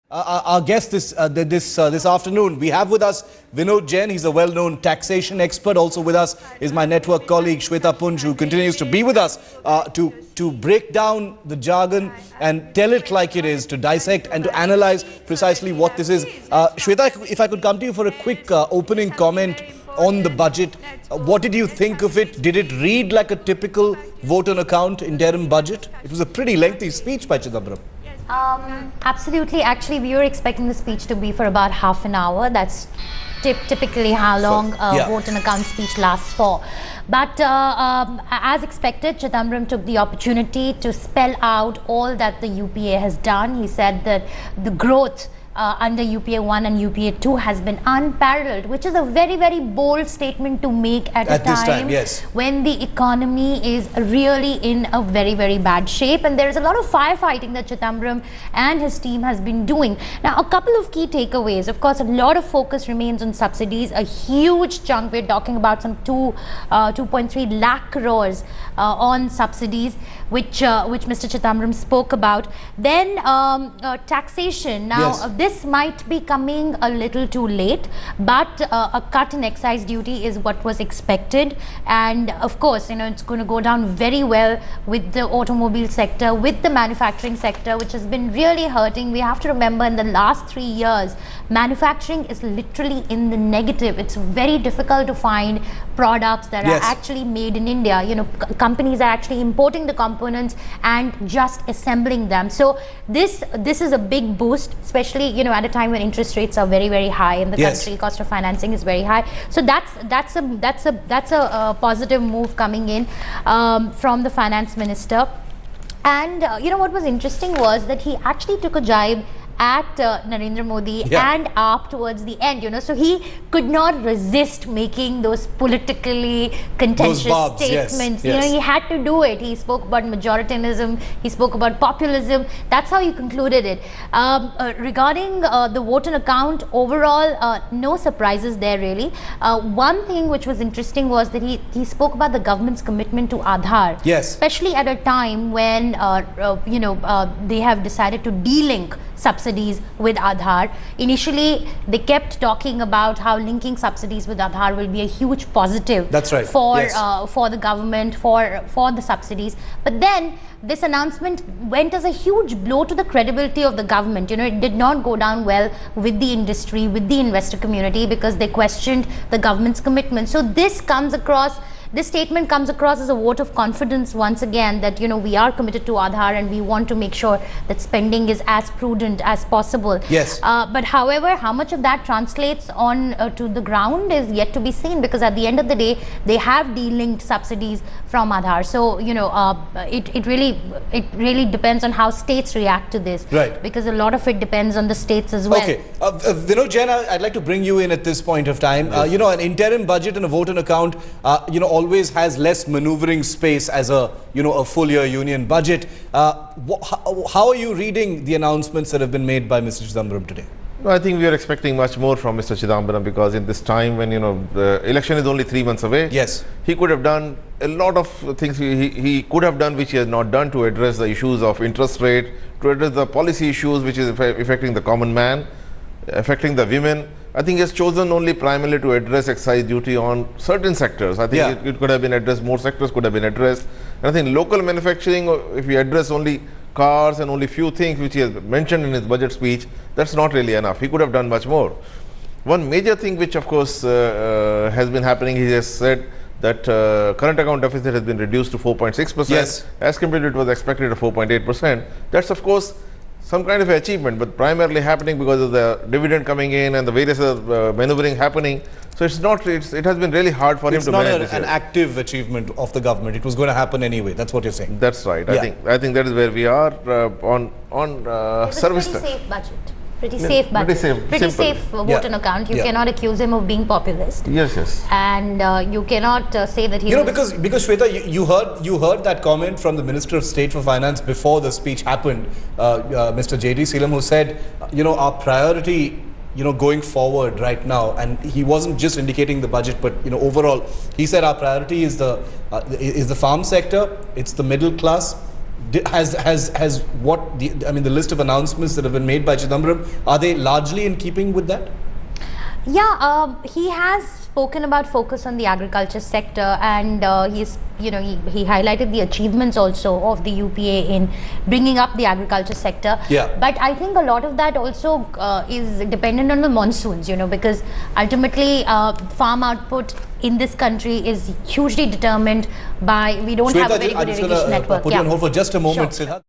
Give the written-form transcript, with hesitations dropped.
Our guest this afternoon, we have with us Vinod Jain. He's a well-known taxation expert. Also with us is my network colleague Shweta Punj, who continues to be with us to break down the jargon and tell it like it is, to dissect and to analyze precisely what this is. Shweta, if I could come to you for a quick opening comment on the budget, what did you think of it? Did it read like a typical vote on account interim budget? It was a pretty lengthy speech by Chidambaram. Absolutely. Actually, we were expecting the speech to be for about half an hour. That's typically how long a vote on account speech lasts for. But as expected, Chidambaram took the opportunity to spell out all that the UPA has done. He said that the growth under UPA 1 and UPA 2 has been unparalleled, which is a very, very bold statement to make at a time when the economy is really in a very, very bad shape, and there is a lot of firefighting that Chidambaram and his team has been doing. Now, a couple of key takeaways. Of course, a lot of focus remains on subsidies. A huge chunk, we're talking about some 2.3 lakh crores on subsidies, which Mr. Chidambaram spoke about. Then taxation. Now, this might be coming a little too late, but a cut in excise duty is what was expected, and of course, it's going to go down very well with the automobile sector, with the manufacturing sector, which has been really hurting. We have to remember, in the last 3 years, manufacturing is literally in the negative. It's very difficult to find products that are actually made in India. Companies are actually importing the components and just assembling them. So this is a big boost, especially at a time when interest rates are very, very high in the country. Cost of financing is very high. So that's a positive move coming in from the finance minister. And what was interesting was that he actually took a jibe at Narendra Modi and AAP towards the end, so he could not resist making those politically contentious statements. He had to do it. He spoke about majoritarianism, he spoke about populism. That's how he concluded it. Regarding the vote on account, overall, no surprises there really. One thing which was interesting was that he spoke about the government's commitment to Aadhaar, especially at a time when they have decided to de-link subsidies with Aadhaar. Initially, they kept talking about how linking subsidies with Aadhaar will be a huge positive for the government, for the subsidies. But then this announcement went as a huge blow to the credibility of the government. It did not go down well with the industry, with the investor community, because they questioned the government's commitment. So this statement comes across as a vote of confidence once again that we are committed to Aadhaar and we want to make sure that spending is as prudent as possible. But however, how much of that translates on to the ground is yet to be seen, because at the end of the day, they have de-linked subsidies from Aadhaar. So it really depends on how states react to this, because a lot of it depends on the states as well. Vinod Jain, I'd like to bring you in at this point of time. An interim budget and a vote on account, always has less maneuvering space as a full year union budget. How are you reading the announcements that have been made by Mr. Chidambaram today? No, I think we are expecting much more from Mr. Chidambaram, because in this time when the election is only 3 months away, he could have done a lot of things he could have done which he has not done, to address the issues of interest rate, to address the policy issues which is affecting the common man, affecting the women. I think he has chosen only primarily to address excise duty on certain sectors. I think it could have been addressed, more sectors could have been addressed. And I think local manufacturing, if we address only cars and only few things which he has mentioned in his budget speech, that's not really enough. He could have done much more. One major thing which of course has been happening, he has said that current account deficit has been reduced to 4.6% as compared to it was expected at 4.8%. That's of course some kind of achievement, but primarily happening because of the dividend coming in and the various maneuvering happening. So it has been really hard for him to manage this. It's not an active achievement of the government. It was going to happen anyway. That's what you're saying. That's right. I think that is where we are on service. Pretty safe budget. Pretty safe budget. Pretty safe vote on account. You cannot accuse him of being populist. And you cannot say that he because Shweta, you heard that comment from the Minister of State for Finance before the speech happened, Mr. J.D. Seelam, who said, our priority going forward right now, and he wasn't just indicating the budget, but overall, he said our priority is the farm sector, it's the middle class, has what the list of announcements that have been made by Chidambaram, are they largely in keeping with that? Yeah, he has spoken about focus on the agriculture sector, and he highlighted the achievements also of the UPA in bringing up the agriculture sector. Yeah. But I think a lot of that also is dependent on the monsoons, because ultimately farm output in this country is hugely determined by, we don't have a very good irrigation network. Put you on hold for just a moment, Sure. Siddharth.